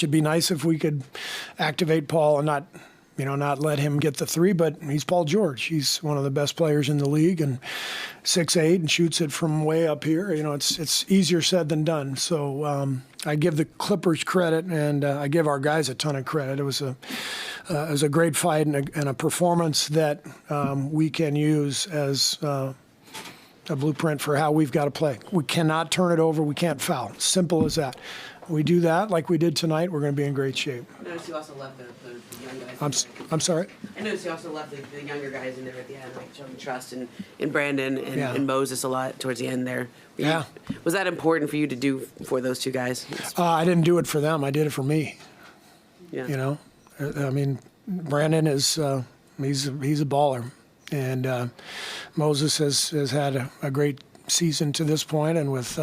It'd be nice if we could activate Paul and not let him get the three, but he's Paul George. He's one of the best players in the league, and 6'8" and shoots it from way up here. It's easier said than done. So I give the Clippers credit, and I give our guys a ton of credit. It was a great fight and a performance that we can use as a blueprint for how we've got to play. We cannot turn it over. We can't foul. Simple as that. We do that like we did tonight, we're going to be in great shape. I noticed you also left the young guys. I'm sorry? I noticed you also left the younger guys in there at the end, like showing trust in Brandon and Moses a lot towards the end there. Was that important for you to do for those two guys? I didn't do it for them. I did it for me. Yeah. I mean, Brandon is he's a baller, and Moses has had a great season to this point, and with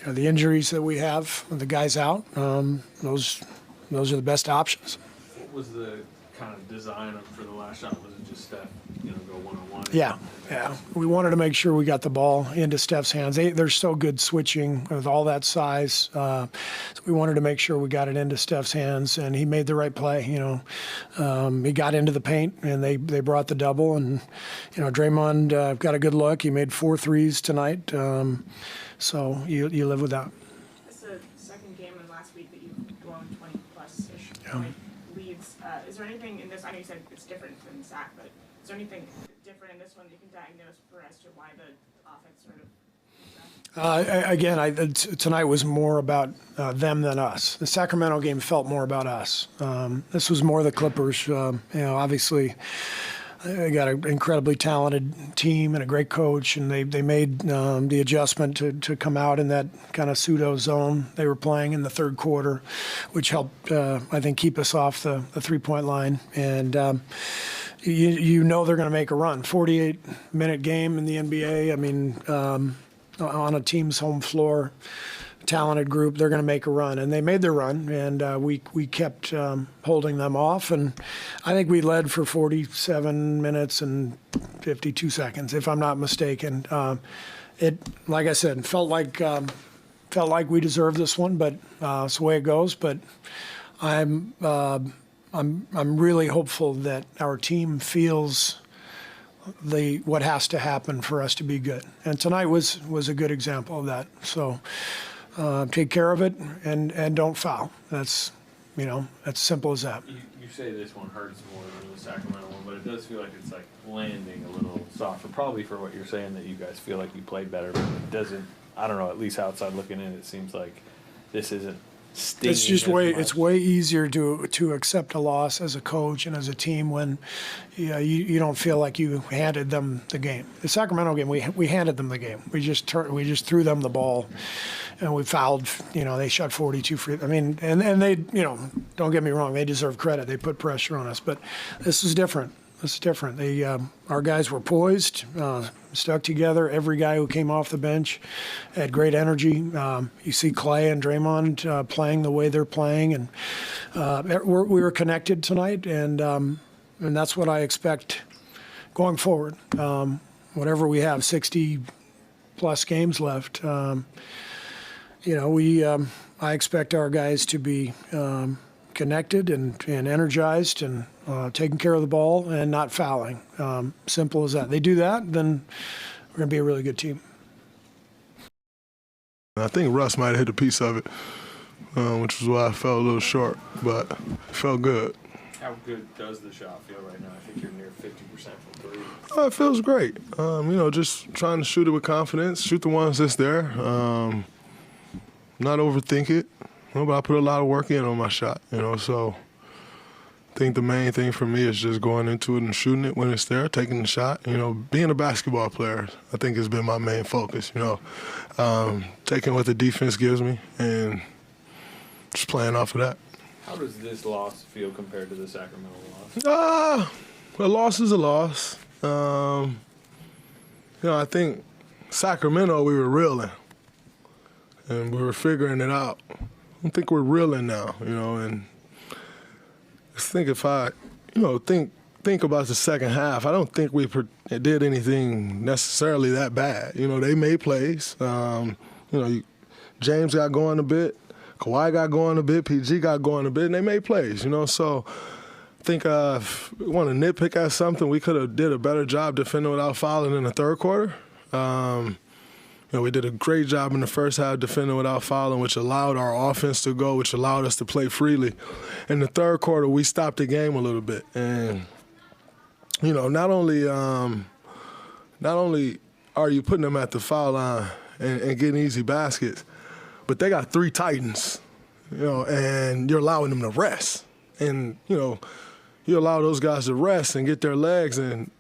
the injuries that we have, the guys out, those are the best options. What was the kind of design for the last shot? Was it just Steph, go one-on-one? Yeah. We wanted to make sure we got the ball into Steph's hands. They're so good switching with all that size. So we wanted to make sure we got it into Steph's hands, and he made the right play. He got into the paint, and they brought the double. And, Draymond got a good look. He made 4 threes tonight. So you live with that. It's the second game in last week that you've blown 20-plus-ish leads. Is there anything in this? I know you said it's different than Zach, but is there anything different in this one that you can diagnose for as to why the offense sort of? Tonight was more about them than us. The Sacramento game felt more about us. This was more the Clippers. Obviously, they got an incredibly talented team and a great coach, and they made the adjustment to come out in that kind of pseudo zone they were playing in the third quarter, which helped, I think, keep us off the three-point line. And they're going to make a run. 48-minute game in the NBA. I mean, on a team's home floor, talented group, they're going to make a run, and they made their run, and we kept holding them off, and I think we led for 47 minutes and 52 seconds, if I'm not mistaken. It, like I said, felt like we deserved this one, but it's the way it goes. But I'm really hopeful that our team feels what has to happen for us to be good, and tonight was a good example of that. So. Take care of it and don't foul. That's simple as that. You say this one hurts more than the Sacramento one, but it does feel like it's like landing a little softer. Probably for what you're saying, that you guys feel like you played better, but it doesn't. I don't know. At least outside looking in, it seems like this isn't stinging. It's just it's way easier to accept a loss as a coach and as a team when you don't feel like you handed them the game. The Sacramento game, we handed them the game. We just threw them the ball, and we fouled. They shot 42 free. I mean, and they, don't get me wrong, they deserve credit. They put pressure on us, but this is different. It's different. Our guys were poised, stuck together. Every guy who came off the bench had great energy. You see Clay and Draymond playing the way they're playing, and we were connected tonight, and that's what I expect going forward. Whatever we have, 60-plus games left. I expect our guys to be connected and energized and taking care of the ball and not fouling. Simple as that. They do that, then we're going to be a really good team. I think Russ might have hit a piece of it, which is why I felt a little short, but it felt good. How good does the shot feel right now? I think you're near 50% from three. It feels great. Just trying to shoot it with confidence, shoot the ones that's there, not overthink it. But I put a lot of work in on my shot, so I think the main thing for me is just going into it and shooting it when it's there, taking the shot. Being a basketball player, I think has been my main focus, taking what the defense gives me and just playing off of that. How does this loss feel compared to the Sacramento loss? A loss is a loss. I think Sacramento, we were reeling, and we were figuring it out. I don't think we're reeling now, and I think if I, think about the second half, I don't think we did anything necessarily that bad. They made plays. James got going a bit. Kawhi got going a bit, PG got going a bit, and they made plays, So I think if we want to nitpick at something, we could have did a better job defending without fouling in the third quarter. We did a great job in the first half defending without fouling, which allowed our offense to go, which allowed us to play freely. In the third quarter, we stopped the game a little bit. And, not only are you putting them at the foul line and getting easy baskets, but they got 3 Titans, and you're allowing them to rest. And, you allow those guys to rest and get their legs and,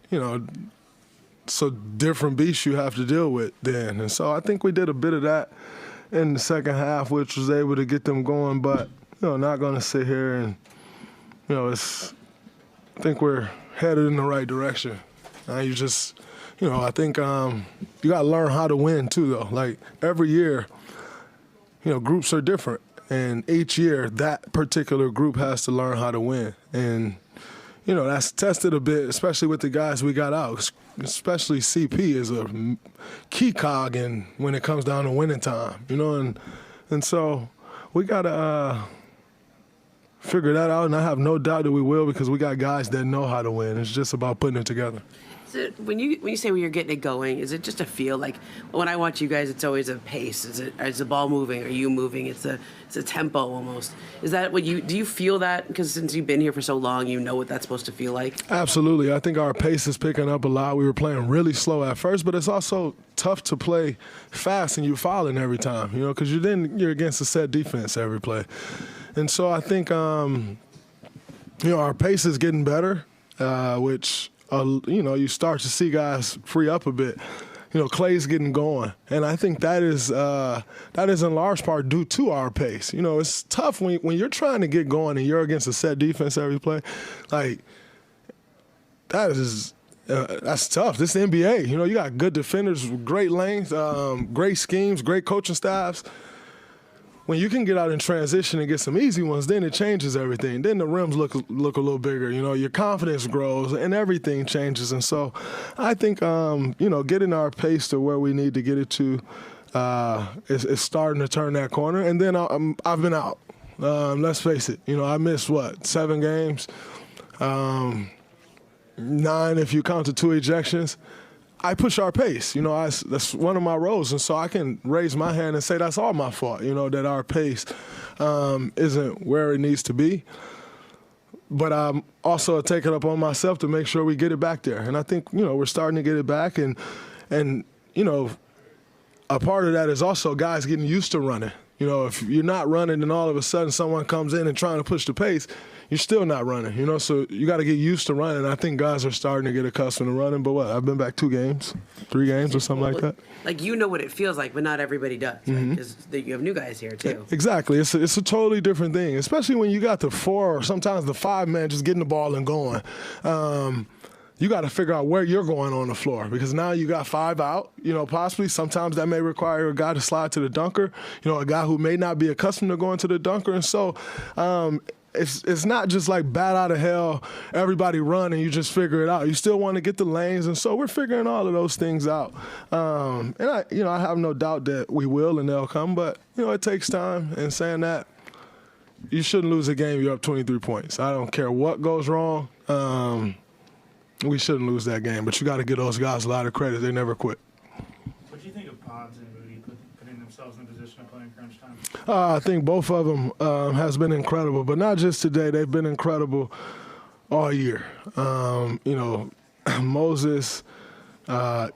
it's a different beast you have to deal with then. And so I think we did a bit of that in the second half, which was able to get them going. But, not going to sit here and, I think we're headed in the right direction. I think you got to learn how to win too, though. Like every year, groups are different. And each year, that particular group has to learn how to win. And, that's tested a bit, especially with the guys we got out. Especially CP is a key cog when it comes down to winning time, and so we got to figure that out, and I have no doubt that we will because we got guys that know how to win. It's just about putting it together. So when you say when you're getting it going, is it just a feel? Like when I watch you guys, it's always a pace. Is the ball moving? Are you moving? It's a tempo almost. Is that what do you feel that? Because since you've been here for so long, you know what that's supposed to feel like? Absolutely. I think our pace is picking up a lot. We were playing really slow at first, but it's also tough to play fast and you're fouling every time, because you're against a set defense every play. And so I think, our pace is getting better, which you start to see guys free up a bit. Clay's getting going, and I think that is in large part due to our pace. It's tough when you're trying to get going and you're against a set defense every play. Like that's tough. This is the NBA. You got good defenders, great lanes, great schemes, great coaching staffs. When you can get out in transition and get some easy ones, then it changes everything. Then the rims look a little bigger. Your confidence grows and everything changes. And so I think, getting our pace to where we need to get it to is starting to turn that corner. And then I've been out. Let's face it. I missed, 7 games? 9 if you count the 2 ejections. I push our pace. That's one of my roles. And so I can raise my hand and say that's all my fault, that our pace isn't where it needs to be. But I'm also taking it up on myself to make sure we get it back there. And I think, we're starting to get it back. And a part of that is also guys getting used to running. If you're not running and all of a sudden someone comes in and trying to push the pace, you're still not running, so you got to get used to running. I think guys are starting to get accustomed to running, but I've been back 3 games or something like that. Like what it feels like, but not everybody does, because you have new guys here too. Exactly. It's a totally different thing, especially when you got the 4 or sometimes the 5 man just getting the ball and going. You got to figure out where you're going on the floor because now you got 5 out, possibly. Sometimes that may require a guy to slide to the dunker, a guy who may not be accustomed to going to the dunker. And so it's not just like bat out of hell, everybody run and you just figure it out. You still want to get the lanes. And so we're figuring all of those things out. And I have no doubt that we will and they'll come. But, it takes time. And saying that, you shouldn't lose a game you're up 23 points. I don't care what goes wrong. We shouldn't lose that game, but you got to give those guys a lot of credit. They never quit. What do you think of Pods and Moody putting themselves in a position to play in crunch time? I think both of them has been incredible, but not just today. They've been incredible all year. Moses, I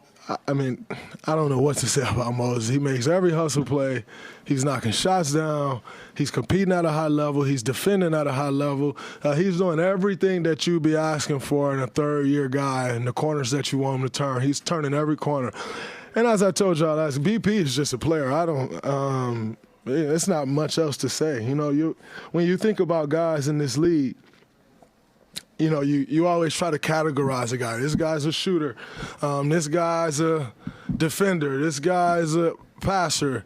don't know what to say about Moses. He makes every hustle play. He's knocking shots down. He's competing at a high level. He's defending at a high level. He's doing everything that you'd be asking for in a third-year guy in the corners that you want him to turn. He's turning every corner. And as I told y'all, BP is just a player. It's not much else to say. When you think about guys in this league, you always try to categorize a guy. This guy's a shooter. This guy's a defender. This guy's a passer.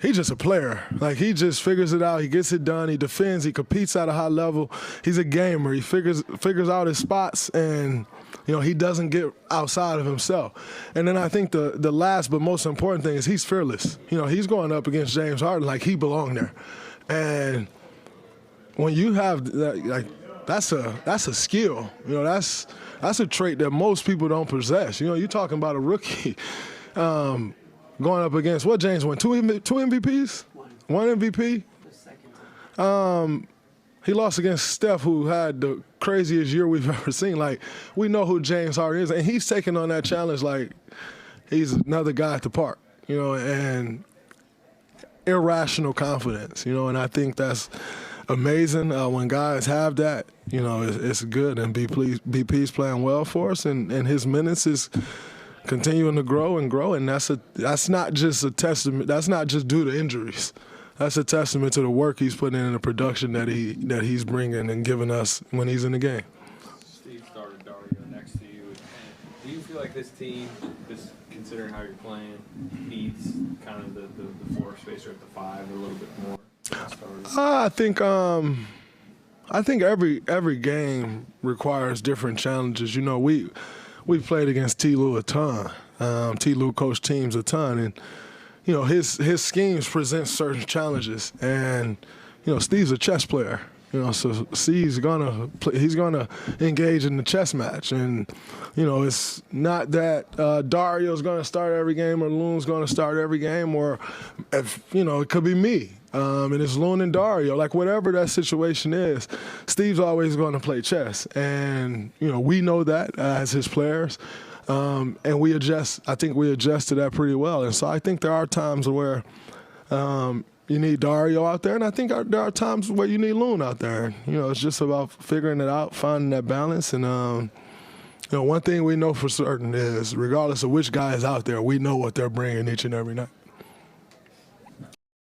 He's just a player. Like, he just figures it out. He gets it done. He defends. He competes at a high level. He's a gamer. He figures out his spots, and, he doesn't get outside of himself. And then I think the last but most important thing is he's fearless. He's going up against James Harden like he belonged there. And when you have that, like, that's a skill. You know, that's a trait that most people don't possess. You know, you're talking about a rookie going up against what James won, two MVPs, one MVP. He lost against Steph, who had the craziest year we've ever seen. Like, we know who James Harden is, and he's taking on that challenge like he's another guy at the park. You know, and irrational confidence. You know, and I think that's amazing when guys have that. You know, it's good, and BP's playing well for us, and his minutes is continuing to grow, and that's not just a testament. That's not just due to injuries. That's a testament to the work he's putting in the production that he's bringing and giving us when he's in the game. Steve started Dario next to you. Do you feel like this team, just considering how you're playing, needs kind of the floor spacer at the 5 a little bit more? I think every game requires different challenges. You know, we played against T. Lue a ton. T. Lue coached teams a ton, and you know his schemes present certain challenges. And you know, Steve's a chess player. You know, so he's gonna engage in the chess match, and you know, it's not that Dario's gonna start every game or Loon's gonna start every game, or if you know, it could be me. And it's Loon and Dario, like whatever that situation is, Steve's always going to play chess. And, you know, we know that as his players. And we adjust, I think we adjust to that pretty well. And so I think there are times where you need Dario out there, and I think there are times where you need Loon out there. You know, it's just about figuring it out, finding that balance. And, you know, one thing we know for certain is regardless of which guy is out there, we know what they're bringing each and every night.